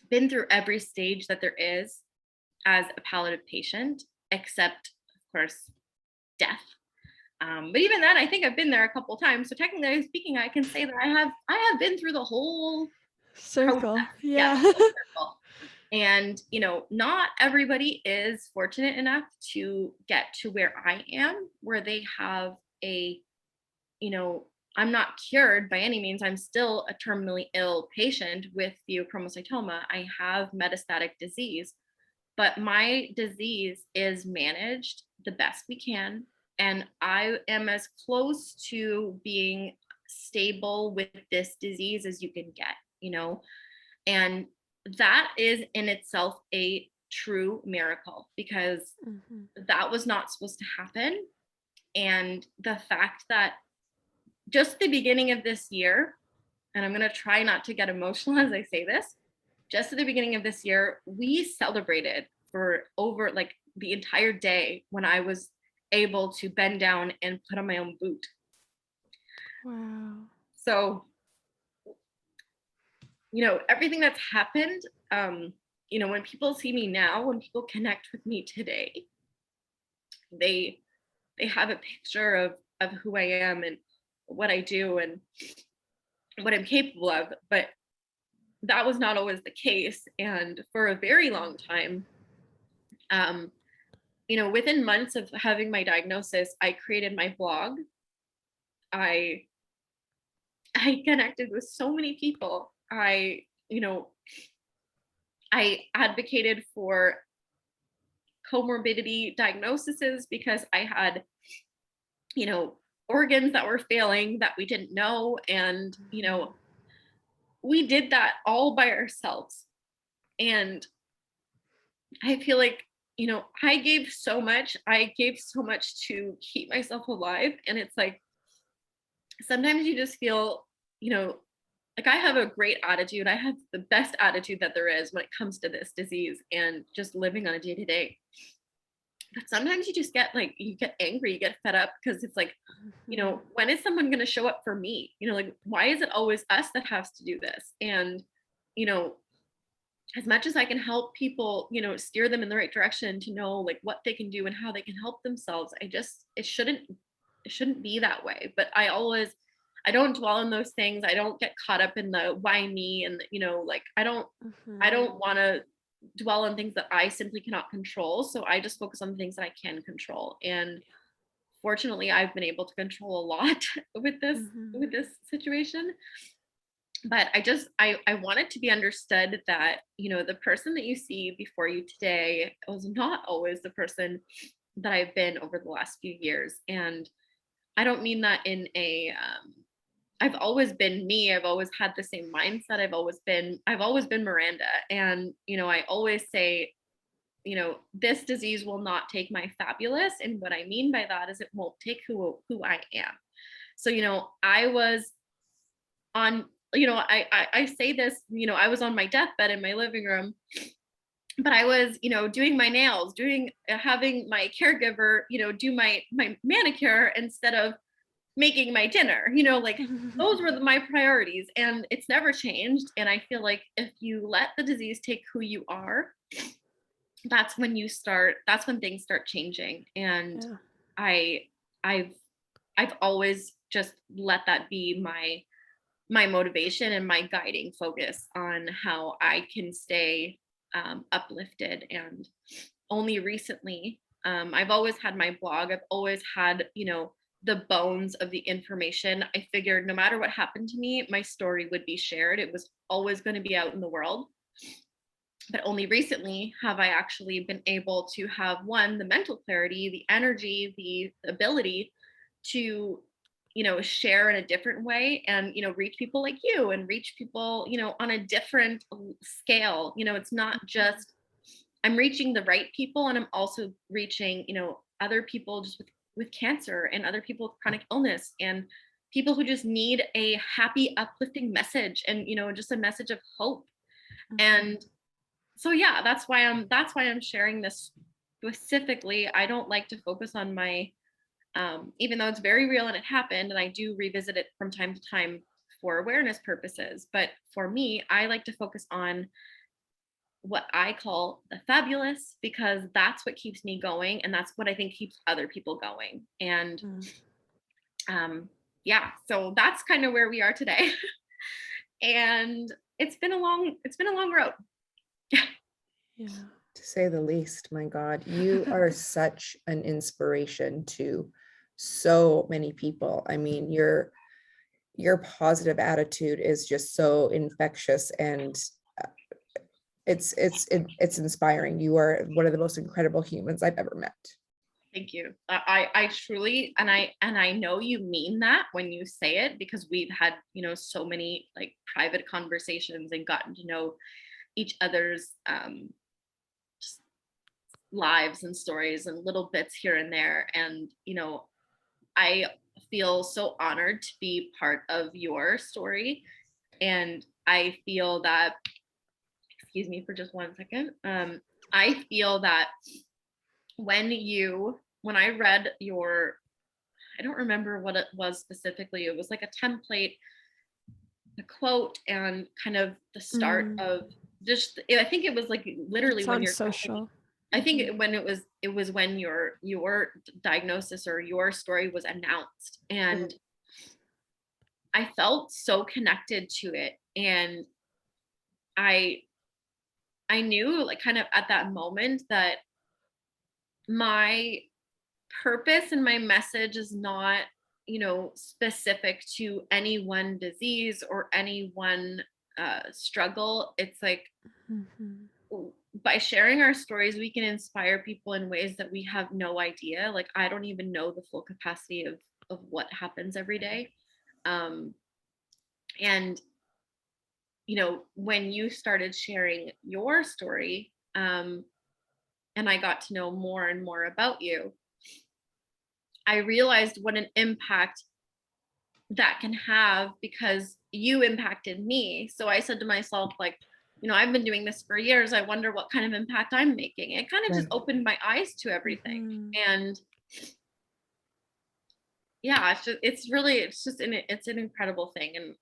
been through every stage that there is as a palliative patient, except, of course, death. But even then, I think I've been there a couple of times. So technically speaking, I can say that I have been through the whole circle. process. Yeah. The whole circle. And, not everybody is fortunate enough to get to where I am, where they have I'm not cured by any means. I'm still a terminally ill patient with pheochromocytoma. I have metastatic disease, but my disease is managed the best we can. And I am as close to being stable with this disease as you can get, and that is in itself a true miracle, because that was not supposed to happen. And the fact that just the beginning of this year, and I'm going to try not to get emotional as I say this, just at the beginning of this year, we celebrated for over like the entire day when I was able to bend down and put on my own boot. Wow. So, everything that's happened, when people see me now, when people connect with me today, they have a picture of who I am and what I do and what I'm capable of. But that was not always the case. And for a very long time, within months of having my diagnosis, I created my blog. I connected with so many people. I advocated for comorbidity diagnoses because I had, organs that were failing that we didn't know. And, we did that all by ourselves. And I feel like, I gave so much. I gave so much to keep myself alive. And it's like, sometimes you just feel, like I have a great attitude. I have the best attitude that there is when it comes to this disease and just living on a day to day. But sometimes you just get like, you get angry, you get fed up because it's like, when is someone going to show up for me? Like, why is it always us that has to do this? And, you know, as much as I can help people, steer them in the right direction to know like what they can do and how they can help themselves, it shouldn't be that way. But I don't dwell on those things. I don't get caught up in the why me and like I don't want to dwell on things that I simply cannot control. So I just focus on the things that I can control. And fortunately, I've been able to control a lot with this situation. But I want it to be understood that, the person that you see before you today was not always the person that I've been over the last few years. And I don't mean that in I've always been me. I've always had the same mindset. I've always been Miranda. And, I always say, this disease will not take my fabulous. And what I mean by that is it won't take who I am. So, I was on, I say this, I was on my deathbed in my living room, but I was, doing my nails, having my caregiver, do my manicure instead of making my dinner, like those were my priorities, and it's never changed. And I feel like if you let the disease take who you are, that's when things start changing. And yeah. I've always just let that be my motivation and my guiding focus on how I can stay uplifted. And only recently, I've always had my blog. I've always had, the bones of the information. I figured no matter what happened to me, my story would be shared. It was always going to be out in the world. But only recently have I actually been able to have the mental clarity, the energy, the ability to, share in a different way and, reach people like you and reach people, on a different scale. It's not just I'm reaching the right people, and I'm also reaching, other people just with cancer and other people with chronic illness and people who just need a happy, uplifting message and, just a message of hope. And so, yeah, that's why I'm sharing this specifically. I don't like to focus on my, even though it's very real and it happened, and I do revisit it from time to time for awareness purposes. But for me, I like to focus on what I call the fabulous, because that's what keeps me going. And that's what I think keeps other people going. And yeah, so that's kind of where we are today. And it's been a long road. Yeah. To say the least. My God, you are such an inspiration to so many people. I mean, your positive attitude is just so infectious, and it's inspiring. You are one of the most incredible humans I've ever met. Thank you. I truly, and I know you mean that when you say it, because we've had, so many like private conversations and gotten to know each other's just lives and stories and little bits here and there. And, I feel so honored to be part of your story. And I feel that, excuse me for just 1 second. I feel that when I read I don't remember what it was specifically. It was like a template, a quote, and kind of the start of just, I think it was like literally when you're social. I think when it was when your diagnosis or your story was announced, and I felt so connected to it. And I knew like kind of at that moment that my purpose and my message is not, specific to any one disease or any one struggle. It's like, by sharing our stories, we can inspire people in ways that we have no idea. Like, I don't even know the full capacity of what happens every day. And, when you started sharing your story, and I got to know more and more about you, I realized what an impact that can have, because you impacted me. So I said to myself, like, I've been doing this for years. I wonder what kind of impact I'm making. It kind of just opened my eyes to everything. And yeah, it's an incredible thing. And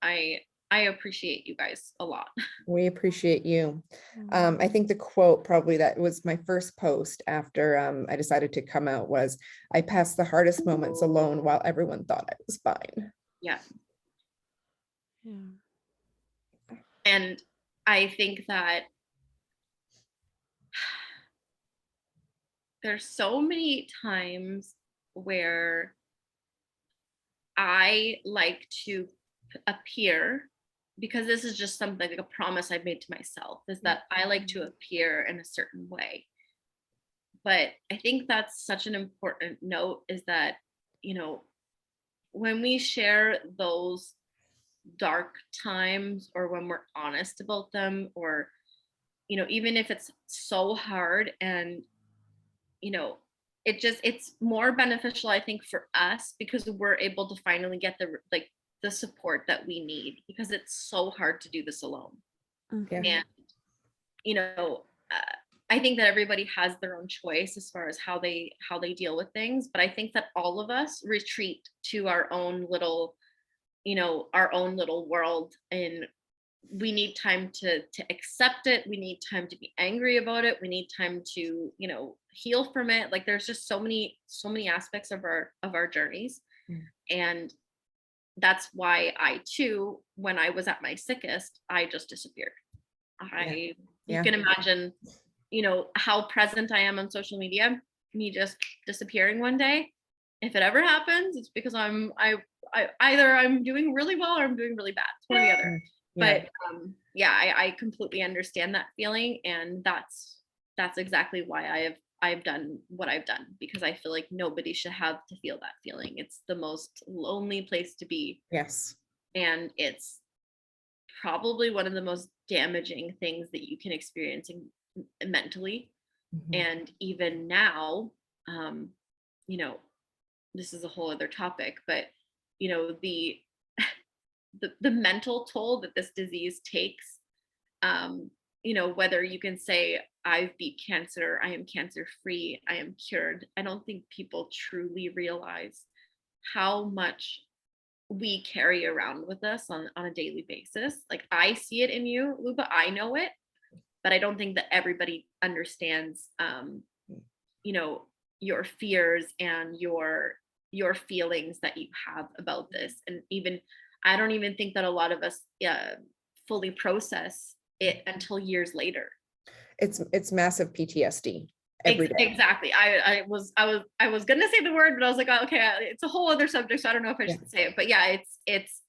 I appreciate you guys a lot. We appreciate you. I think the quote probably that was my first post after I decided to come out was, I passed the hardest moments alone while everyone thought I was fine. Yeah. And I think that there's so many times where I like to appear, because this is just something like a promise I've made to myself, is that I like to appear in a certain way. But I think that's such an important note, is that, when we share those dark times, or when we're honest about them, or, even if it's so hard, and, it's more beneficial, I think, for us, because we're able to finally get the support that we need, because it's so hard to do this alone. And, I think that everybody has their own choice as far as how they deal with things. But I think that all of us retreat to our own little world, and we need time to accept it. We need time to be angry about it. We need time to, heal from it. Like, there's just so many aspects of our journeys. And that's why I too, when I was at my sickest, I just disappeared. You can imagine, how present I am on social media, me just disappearing one day. If it ever happens, it's because I either I'm doing really well or I'm doing really bad. It's one or the other. But I completely understand that feeling, and that's exactly why I've done what I've done, because I feel like nobody should have to feel that feeling. It's the most lonely place to be. Yes. And it's probably one of the most damaging things that you can experience mentally. And even now, this is a whole other topic, but the mental toll that this disease takes, whether you can say I've beat cancer, I am cancer free, I am cured, I don't think people truly realize how much we carry around with us on a daily basis. Like, I see it in you, Luba, I know it, but I don't think that everybody understands, your fears and your feelings that you have about this. And I don't even think that a lot of us fully process it until years later. It's massive PTSD. Every day. Exactly. I was gonna say the word, but I was like, oh, okay, it's a whole other subject, so I don't know if I should say it. But yeah, it's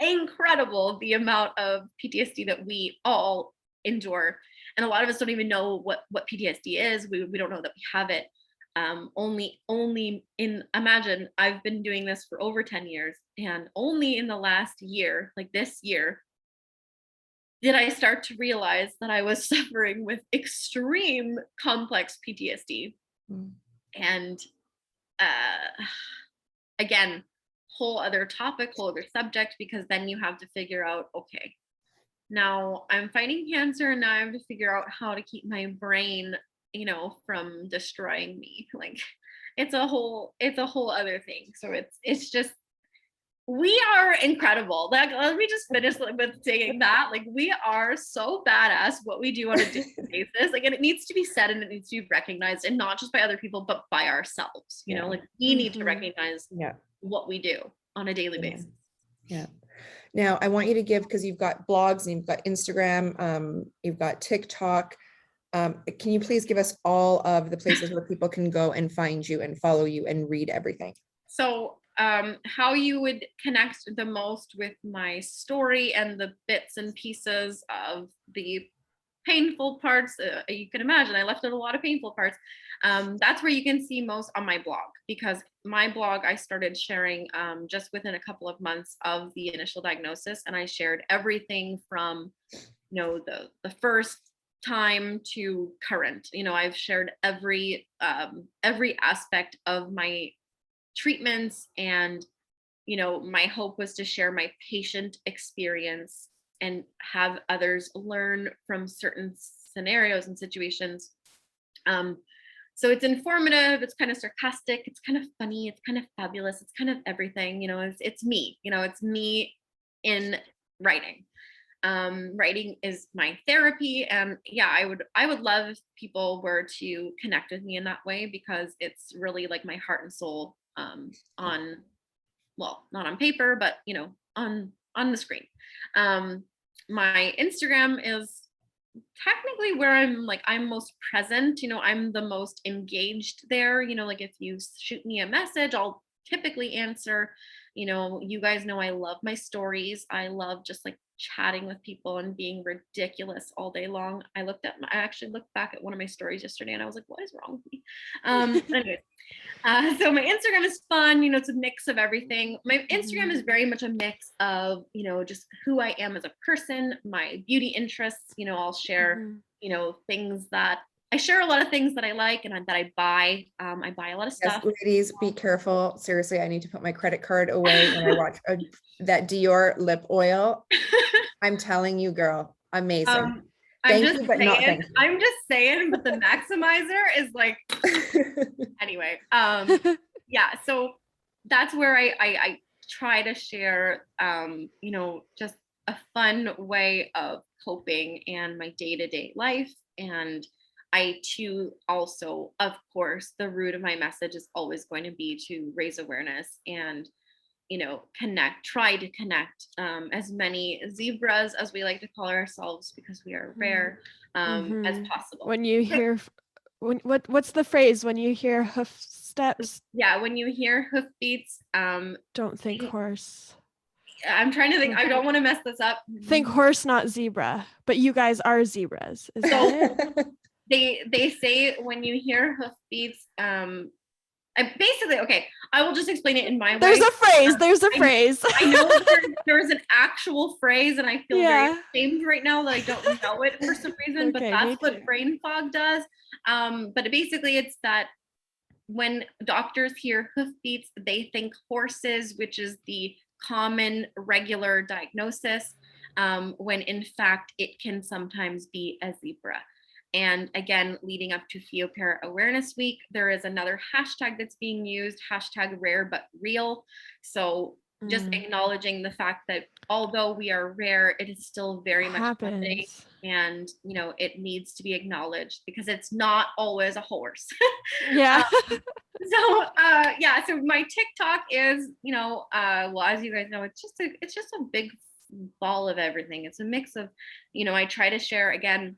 incredible the amount of PTSD that we all endure, and a lot of us don't even know what PTSD is. We don't know that we have it. Imagine, I've been doing this for over 10 years, and only in the last year, like this year, did I start to realize that I was suffering with extreme complex PTSD. And again, whole other topic, whole other subject, because then you have to figure out, okay, now I'm fighting cancer, and now I have to figure out how to keep my brain, from destroying me. Like, it's a whole other thing. So it's just, we are incredible. Like, let me just finish with saying that, like, we are so badass what we do on a daily basis. Like, and it needs to be said, and it needs to be recognized, and not just by other people, but by ourselves. Like, we need to recognize what we do on a daily basis. Yeah. Now I want you to give, because you've got blogs and you've got Instagram, you've got TikTok. Can you please give us all of the places where people can go and find you and follow you and read everything? So how you would connect the most with my story and the bits and pieces of the painful parts, you can imagine I left out a lot of painful parts. That's where you can see most on my blog, because my blog I started sharing just within a couple of months of the initial diagnosis, and I shared everything from the first time to current. I've shared every aspect of my treatments, and my hope was to share my patient experience and have others learn from certain scenarios and situations. So it's informative, it's kind of sarcastic, it's kind of funny, it's kind of fabulous, it's kind of everything. It's me. It's me in writing. Writing is my therapy, and yeah, I would love if people were to connect with me in that way, because it's really like my heart and soul on, well, not on paper, but on the screen. My Instagram is technically where I'm most present. I'm the most engaged there. Like if you shoot me a message, I'll typically answer. You guys know I love my stories. I love just like chatting with people and being ridiculous all day long. I actually looked back at one of my stories yesterday and I was like, what is wrong with me? Anyways, so my Instagram is fun. It's a mix of everything. My Instagram is very much a mix of, just who I am as a person, my beauty interests. I'll share, things that I share a lot of things that I like and that I buy. I buy a lot of stuff. Yes, ladies, be careful. Seriously, I need to put my credit card away when I watch that Dior lip oil. I'm telling you, girl, amazing. Thank you, but not thank you. I'm just saying, but the maximizer is like, anyway. Yeah, so that's where I try to share, just a fun way of coping and my day-to-day life. And I too also, of course, the root of my message is always going to be to raise awareness and try to connect as many zebras, as we like to call ourselves, because we are rare, as possible. When you hear, what's the phrase? When you hear hoof steps? Yeah, when you hear hoof beats, don't think horse. I'm trying to think. I don't want to mess this up. Think horse, not zebra. But you guys are zebras. Is that it? They say when you hear hoof beats, basically, okay, I will just explain it in my way. There's a phrase. I know there's an actual phrase, and I feel very ashamed right now that I don't know it for some reason, but that's what brain fog does. But basically it's that when doctors hear hoof beats, they think horses, which is the common regular diagnosis, when in fact it can sometimes be a zebra. And again, leading up to Pheochromocytoma Awareness Week, there is another hashtag that's being used, #RareButReal. So just acknowledging the fact that although we are rare, it is still very much happening, and it needs to be acknowledged because it's not always a horse. Yeah. So my TikTok is, well, as you guys know, it's just a big ball of everything. It's a mix of, I try to share, again,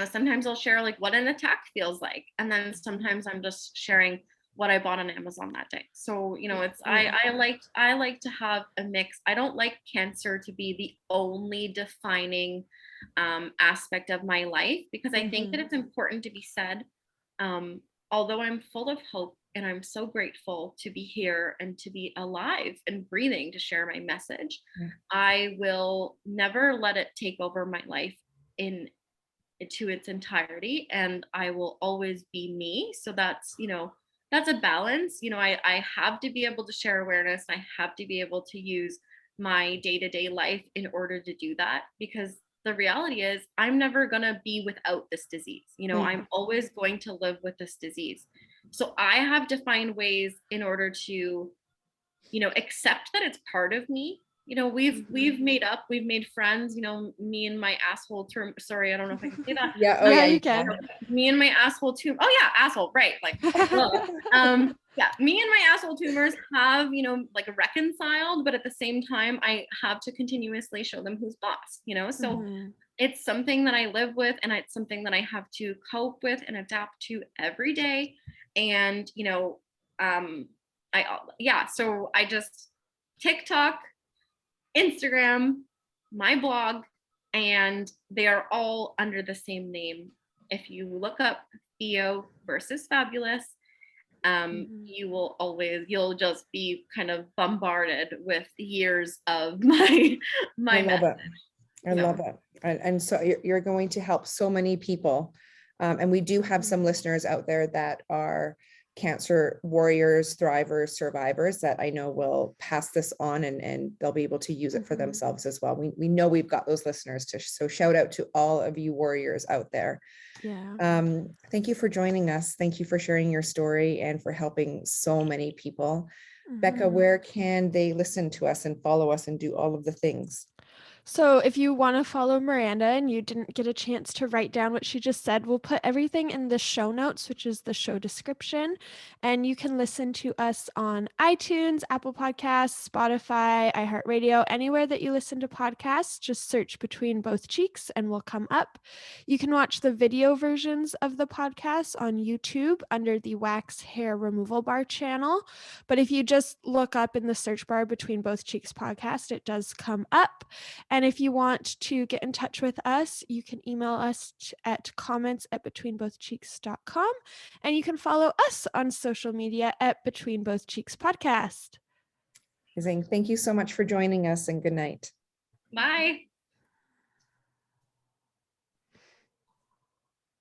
sometimes I'll share like what an attack feels like. And then sometimes I'm just sharing what I bought on Amazon that day. So, it's, I like to have a mix. I don't like cancer to be the only defining aspect of my life, because I think that it's important to be said. Although I'm full of hope and I'm so grateful to be here and to be alive and breathing to share my message, I will never let it take over my life to its entirety, and I will always be me. So that's that's a balance. I have to be able to share awareness, and I have to be able to use my day-to-day life in order to do that, because the reality is I'm never gonna be without this disease. I'm always going to live with this disease. So I have to find ways in order to accept that it's part of me. We've made friends, me and my asshole tumor. Sorry, I don't know if I can say that. Yeah, you can. Me and my asshole tumor. Oh yeah, asshole, right. Like, yeah, me and my asshole tumors have, like reconciled, but at the same time, I have to continuously show them who's boss, so it's something that I live with, and it's something that I have to cope with and adapt to every day. And, so I just TikTok, Instagram, my blog, and they are all under the same name. If you look up Pheo versus Fabulous, you'll just be kind of bombarded with years of my I love it. message. I love it. And so you're going to help so many people. And we do have some listeners out there that are cancer warriors, thrivers, survivors that I know will pass this on, and they'll be able to use it for themselves as well. We know we've got those listeners so shout out to all of you warriors out there. Yeah. Thank you for joining us. Thank you for sharing your story and for helping so many people. Becca, where can they listen to us and follow us and do all of the things? So if you want to follow Miranda and you didn't get a chance to write down what she just said, we'll put everything in the show notes, which is the show description. And you can listen to us on iTunes, Apple Podcasts, Spotify, iHeartRadio, anywhere that you listen to podcasts. Just search Between Both Cheeks and we'll come up. You can watch the video versions of the podcast on YouTube under the Wax Hair Removal Bar channel. But if you just look up in the search bar Between Both Cheeks podcast, it does come up. And if you want to get in touch with us, you can email us at comments@betweenbothcheeks.com. And you can follow us on social media at Between Both Cheeks Podcast. Amazing. Thank you so much for joining us, and good night. Bye.